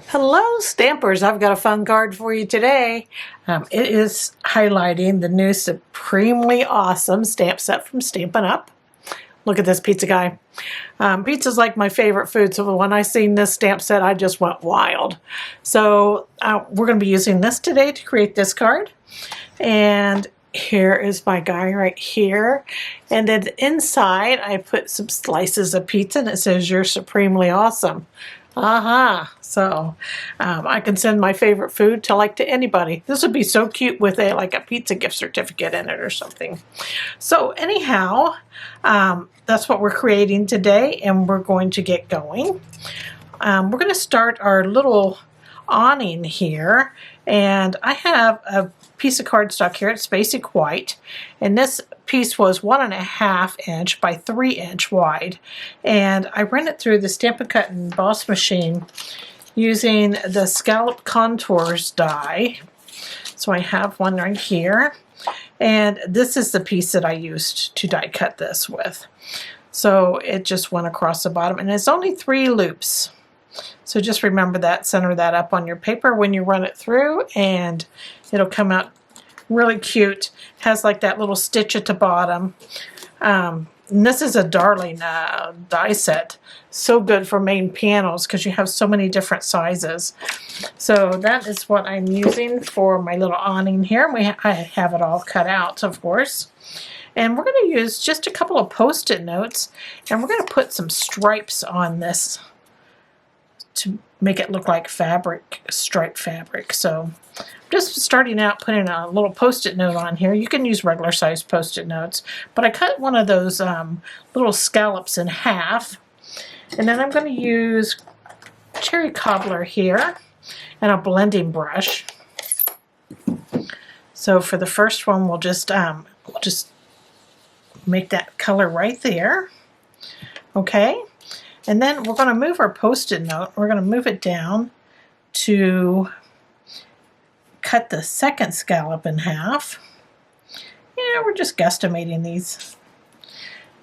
Hello Stampers, I've got a fun card for you today. It is highlighting the new Supremely Awesome stamp set from Stampin' Up. Look at this pizza guy. Pizza's like my favorite food, so when I seen this stamp set I just went wild. So we're going to be using this today to create this card. And here is my guy right here. And then inside I put some slices of pizza and it says, "You're supremely awesome." So I can send my favorite food to anybody. This would be so cute with like a pizza gift certificate in it or something. So anyhow, that's what we're creating today, and we're going to get going. We're going to start our little awning here, and I have a piece of cardstock here. It's basic white, and this piece was 1.5 inch by 3 inch wide, and I ran it through the Stampin' Cut and Emboss machine using the Scallop Contours die. So I have one right here, and this is the piece that I used to die cut this with. So it just went across the bottom, and it's only 3 loops. So just remember that, center that up on your paper when you run it through, and it'll come out really cute. Has like that little stitch at the bottom. And this is a darling die set. So good for main panels because you have so many different sizes. So that is what I'm using for my little awning here. I have it all cut out, of course. And we're going to use just a couple of Post-it notes, and we're going to put some stripes on this to make it look like fabric, striped fabric. So I'm just starting out putting a little Post-it note on here. You can use regular size Post-it notes, but I cut one of those little scallops in half, and then I'm going to use cherry cobbler here and a blending brush. So for the first one, we'll just make that color right there. Okay. And then we're going to move our Post-it note. We're going to move it down to cut the second scallop in half. Yeah, we're just guesstimating these.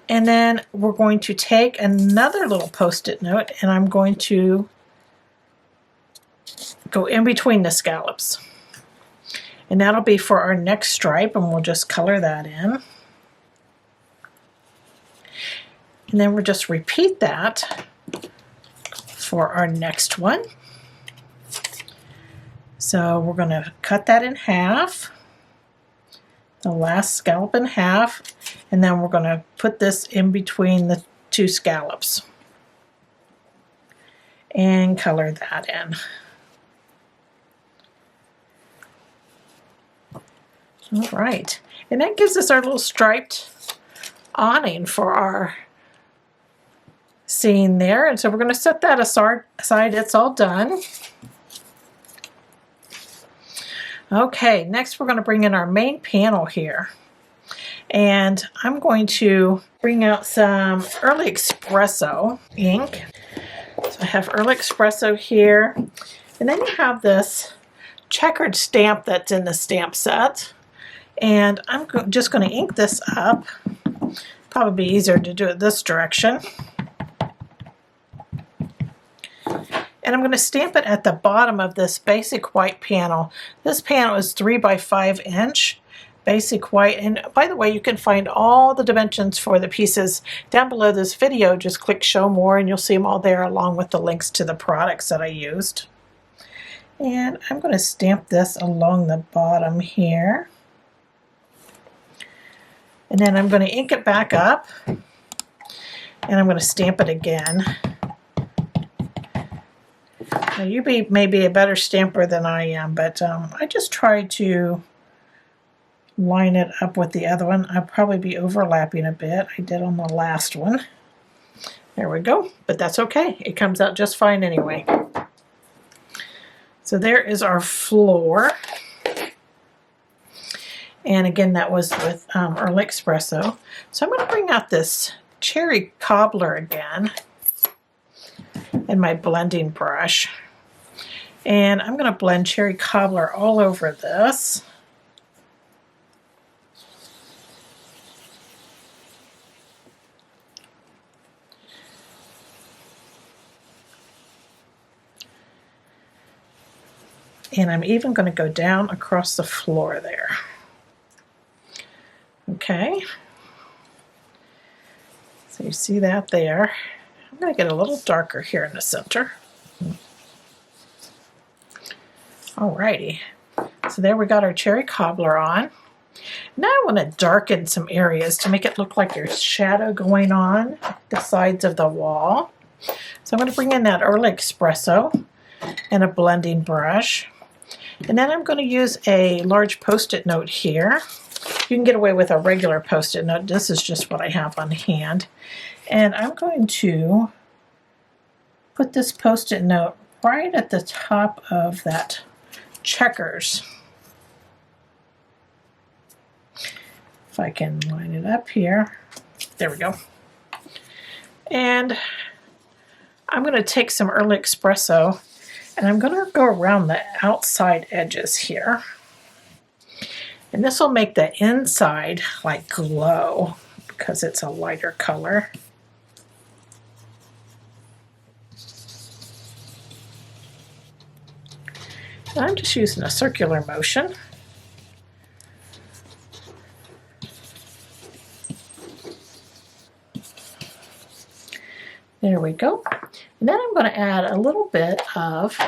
And then we're going to take another little Post-it note, and I'm going to go in between the scallops. And that'll be for our next stripe, and we'll just color that in. And then we'll just repeat that for our next one. So we're going to cut that in half, the last scallop in half, and then we're going to put this in between the 2 scallops and color that in. All right, and that gives us our little striped awning for our scene there. And so we're going to set that aside. It's all done. Okay, next we're going to bring in our main panel here, and I'm going to bring out some Early Espresso ink. So I have Early Espresso here, and then you have this checkered stamp that's in the stamp set, and I'm just going to ink this up. Probably be easier to do it this direction. And I'm going to stamp it at the bottom of this basic white panel. This panel is 3 by 5 inch basic white. And by the way, you can find all the dimensions for the pieces down below this video. Just click show more and you'll see them all there, along with the links to the products that I used. And I'm going to stamp this along the bottom here. And then I'm going to ink it back up, and I'm going to stamp it again. Now you may be a better stamper than I am, but I just tried to line it up with the other one. I'll probably be overlapping a bit. I did on the last one. There we go, but that's okay. It comes out just fine anyway. So there is our floor. And again, that was with Early Espresso. So I'm going to bring out this cherry cobbler again and my blending brush. And I'm going to blend cherry cobbler all over this. And I'm even going to go down across the floor there. Okay. So you see that there. I'm going to get a little darker here in the center. Alrighty. So there we got our cherry cobbler on. Now I want to darken some areas to make it look like there's shadow going on the sides of the wall. So I'm going to bring in that early espresso and a blending brush. And then I'm going to use a large post-it note here. You can get away with a regular post-it note. This is just what I have on hand. And I'm going to put this post-it note right at the top of that checkers. If I can line it up here. There we go. And I'm going to take some early espresso and I'm going to go around the outside edges here. And this will make the inside like glow because it's a lighter color. And I'm just using a circular motion. There we go. And then I'm going to add a little bit of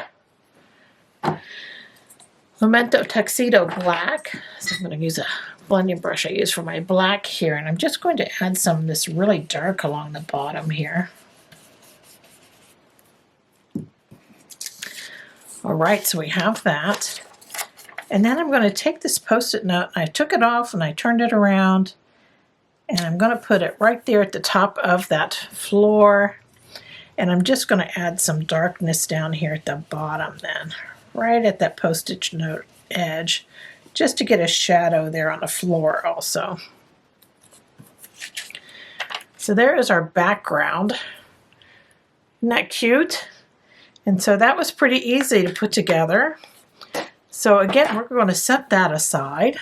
Memento Tuxedo Black. So I'm going to use a blending brush I use for my black here. And I'm just going to add some of this really dark along the bottom here. All right, so we have that. And then I'm going to take this post-it note. I took it off and I turned it around. And I'm going to put it right there at the top of that floor. And I'm just going to add some darkness down here at the bottom then, right at that post-it note edge, just to get a shadow there on the floor also. So there is our background. Isn't that cute? And so that was pretty easy to put together. So again, we're going to set that aside.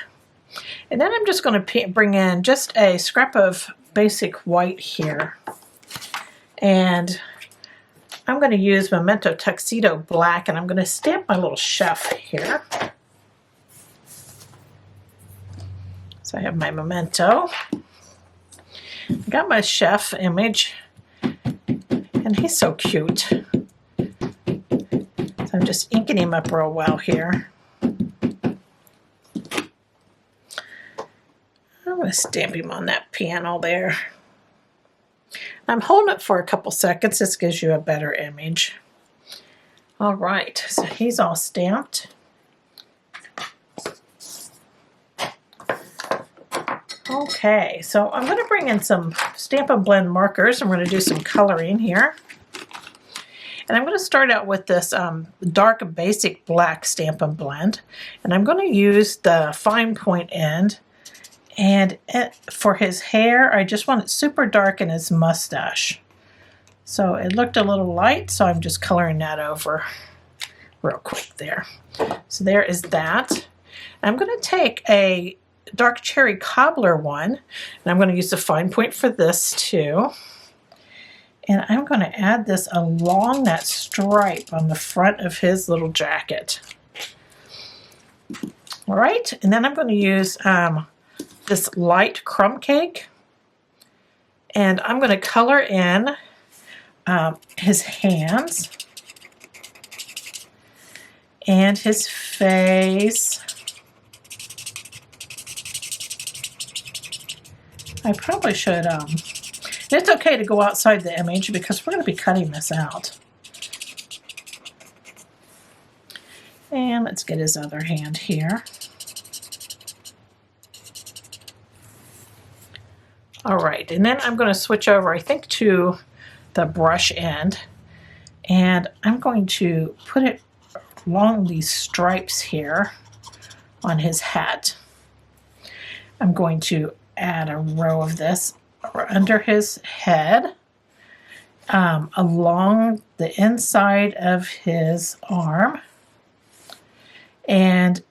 And then I'm just going to bring in just a scrap of basic white here. And I'm going to use Memento Tuxedo Black, and I'm going to stamp my little chef here. So I have my Memento. I got my chef image, and he's so cute. So I'm just inking him up real well here. I'm going to stamp him on that panel there. I'm holding it for a couple seconds. This gives you a better image. All right, so he's all stamped. Okay, so I'm going to bring in some Stampin' Blend markers. I'm going to do some coloring here. And I'm going to start out with this dark basic black Stampin' Blend. And I'm going to use the fine point end. And for his hair, I just want it super dark in his mustache. So it looked a little light, so I'm just coloring that over real quick there. So there is that. I'm going to take a dark cherry cobbler one, and I'm going to use the fine point for this too. And I'm going to add this along that stripe on the front of his little jacket. All right, and then I'm going to use this light crumb cake, and I'm going to color in his hands and his face. I probably should, it's okay to go outside the image because we're going to be cutting this out. And let's get his other hand here. All right, and then I'm going to switch over, I think, to the brush end, and I'm going to put it along these stripes here on his hat. I'm going to add a row of this under his head, along the inside of his arm, and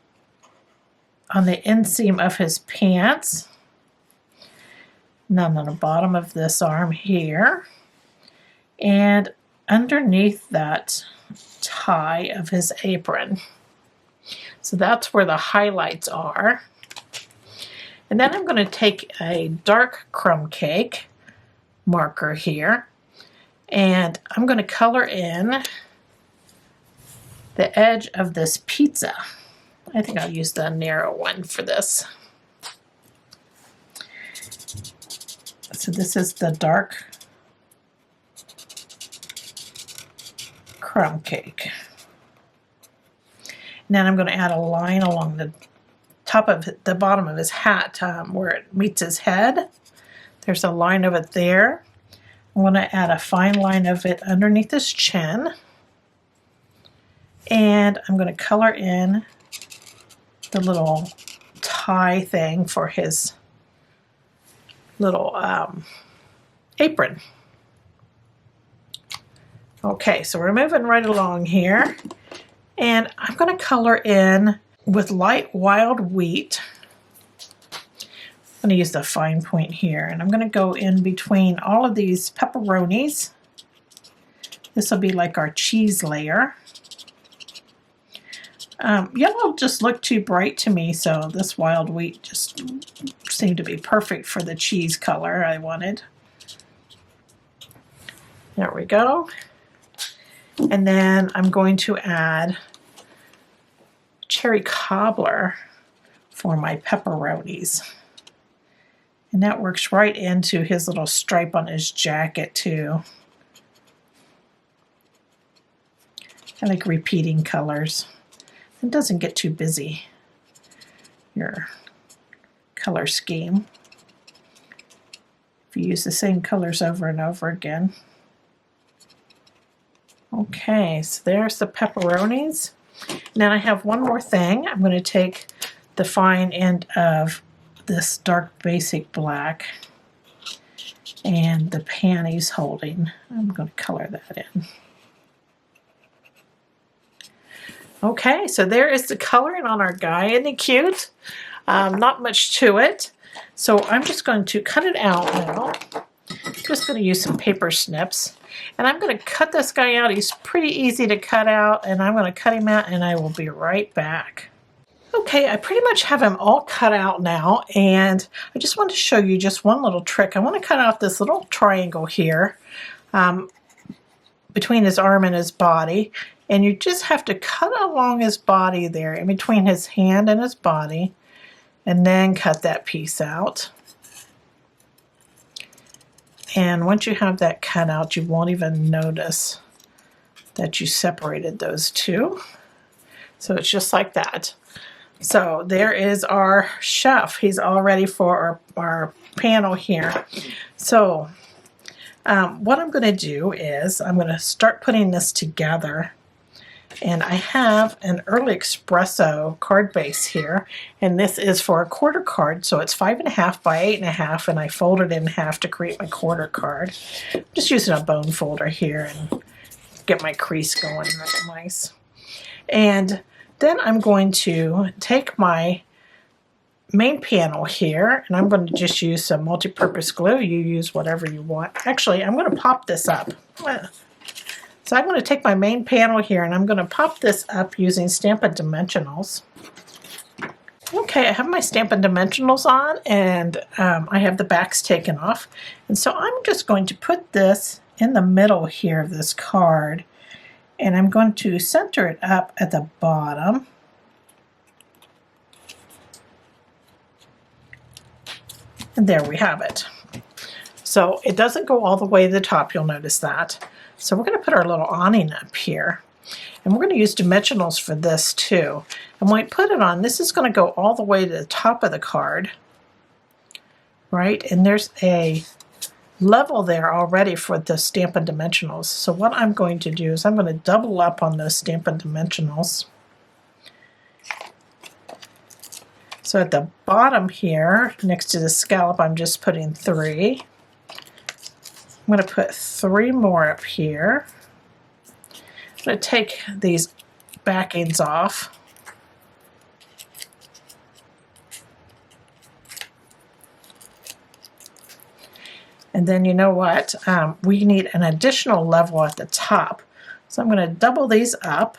on the inseam of his pants. And then on the bottom of this arm here, and underneath that tie of his apron. So that's where the highlights are. And then I'm going to take a dark crumb cake marker here, and I'm going to color in the edge of this pizza. I think I'll use the narrow one for this. So this is the dark crumb cake. And then I'm going to add a line along the top of the bottom of his hat where it meets his head. There's a line of it there. I'm going to add a fine line of it underneath his chin. And I'm going to color in the little tie thing for his little apron. Okay, so we're moving right along here. And I'm going to color in with light wild wheat. I'm going to use the fine point here, and I'm going to go in between all of these pepperonis. This will be like our cheese layer. Yellow just looked too bright to me, so this wild wheat just seemed to be perfect for the cheese color I wanted. There we go. And then I'm going to add cherry cobbler for my pepperonis. And that works right into his little stripe on his jacket too. I like repeating colors. It doesn't get too busy, your color scheme, if you use the same colors over and over again. Okay, so there's the pepperonis. Now I have one more thing. I'm going to take the fine end of this dark basic black and the panties holding. I'm going to color that in. Okay, so there is the coloring on our guy. Isn't he cute? Not much to it. So I'm just going to cut it out now. I'm just going to use some paper snips. And I'm going to cut this guy out. He's pretty easy to cut out. And I'm going to cut him out and I will be right back. Okay, I pretty much have him all cut out now. And I just want to show you just one little trick. I want to cut out this little triangle here between his arm and his body. And you just have to cut along his body there, in between his hand and his body, and then cut that piece out. And once you have that cut out, you won't even notice that you separated those two. So it's just like that. So there is our chef. He's all ready for our panel here. So what I'm going to do is I'm going to start putting this together. And I have an early Espresso card base here, and this is for a quarter card, so it's 5.5 by 8.5, and I folded it in half to create my quarter card. I'm just using a bone folder here and get my crease going really nice. And then I'm going to take my main panel here, and I'm going to just use some multi-purpose glue. You use whatever you want. Actually, I'm going to pop this up. So I'm going to take my main panel here and I'm going to pop this up using Stampin' Dimensionals. Okay, I have my Stampin' Dimensionals on and I have the backs taken off. And so I'm just going to put this in the middle here of this card and I'm going to center it up at the bottom. And there we have it. So it doesn't go all the way to the top, you'll notice that. So we're going to put our little awning up here. And we're going to use dimensionals for this too. And when we put it on, this is going to go all the way to the top of the card. Right? And there's a level there already for the Stampin' Dimensionals. So what I'm going to do is I'm going to double up on those Stampin' Dimensionals. So at the bottom here, next to the scallop, I'm just putting 3. I'm going to put 3 more up here. I'm going to take these backings off. And then you know what? We need an additional level at the top. So I'm going to double these up.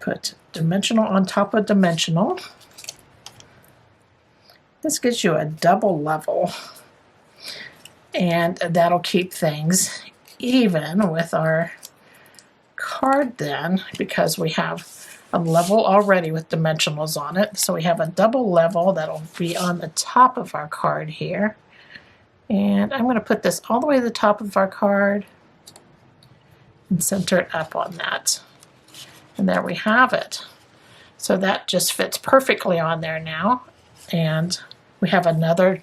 put dimensional on top of dimensional. This gives you a double level, and that'll keep things even with our card then, because we have a level already with dimensionals on it. So we have a double level that'll be on the top of our card here. And I'm going to put this all the way to the top of our card and center it up on that. And there we have it. So that just fits perfectly on there now. And we have another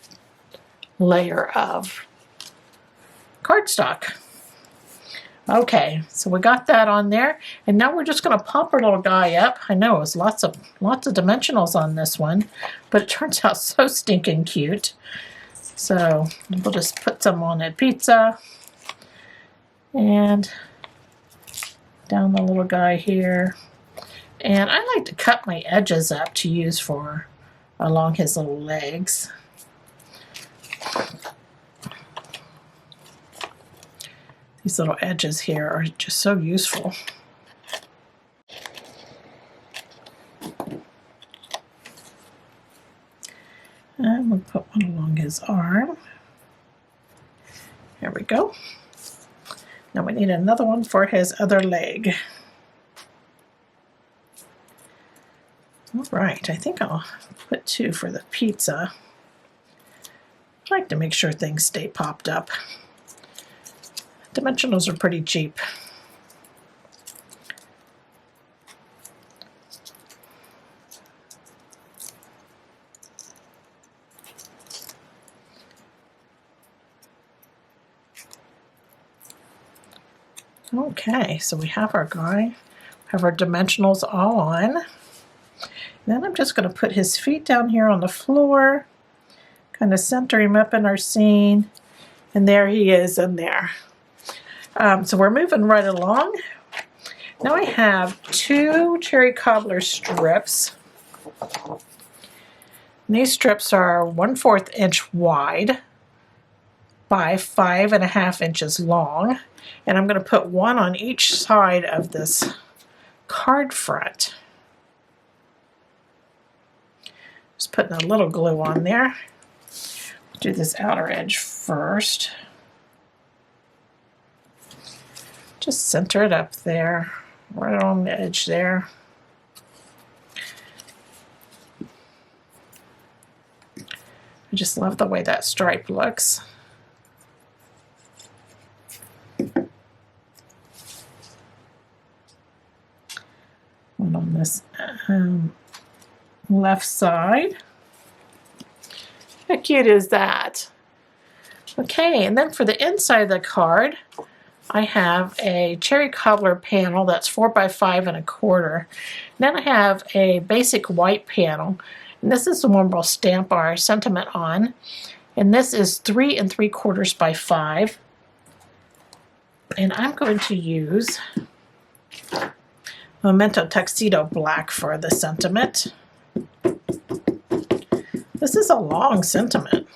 layer of cardstock. Okay, so we got that on there, and now we're just going to pop our little guy up. I know it was lots of dimensionals on this one, but it turns out so stinking cute. So we'll just put some on a pizza, and down the little guy here. And I like to cut my edges up to use for along his little legs. These little edges here are just so useful. And we'll put one along his arm. There we go. Now we need another one for his other leg. All right, I think I'll put two for the pizza. I like to make sure things stay popped up. Dimensionals are pretty cheap. Okay, so we have our guy, have our dimensionals all on. Then I'm just going to put his feet down here on the floor, kind of center him up in our scene, and there he is in there. So we're moving right along. Now I have two cherry cobbler strips. And these strips are 1/4 inch wide by 5.5 inches long. And I'm going to put one on each side of this card front. Just putting a little glue on there. Do this outer edge first. Just center it up there, right on the edge there. I just love the way that stripe looks. One on this left side. How cute is that? Okay, and then for the inside of the card, I have a cherry cobbler panel that's 4 by 5 1/4. Then I have a basic white panel, and this is the one we'll stamp our sentiment on. And this is 3 3/4 by 5. And I'm going to use Memento Tuxedo Black for the sentiment. This is a long sentiment.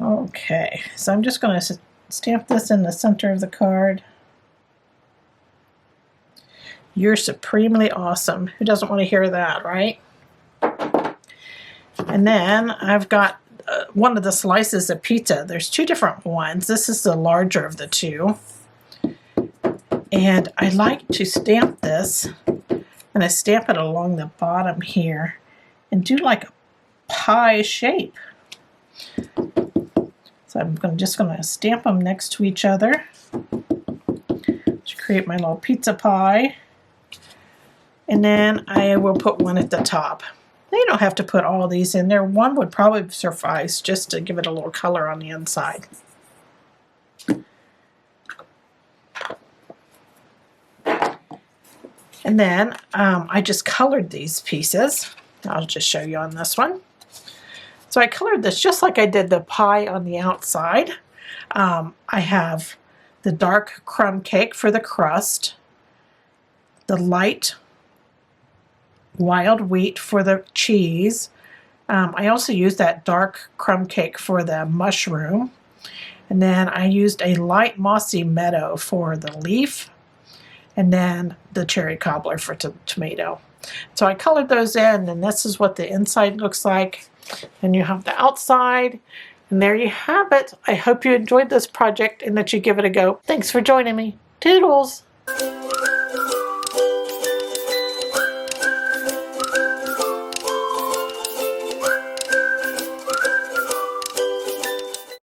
Okay, so I'm just going to stamp this in the center of the card. You're supremely awesome. Who doesn't want to hear that, right? And then I've got one of the slices of pizza. There's two different ones. This is the larger of the two. And I like to stamp this, and I stamp it along the bottom here and do like a pie shape. So I'm just going to stamp them next to each other to create my little pizza pie. And then I will put one at the top. Now you don't have to put all these in there. One would probably suffice just to give it a little color on the inside. And then I just colored these pieces. I'll just show you on this one. So I colored this just like I did the pie on the outside. I have the dark crumb cake for the crust, the light wild wheat for the cheese. I also used that dark crumb cake for the mushroom. And then I used a light mossy meadow for the leaf. and then the cherry cobbler for tomato. So I colored those in, and this is what the inside looks like. And you have the outside, and there you have it. I hope you enjoyed this project and that you give it a go. Thanks for joining me. Toodles!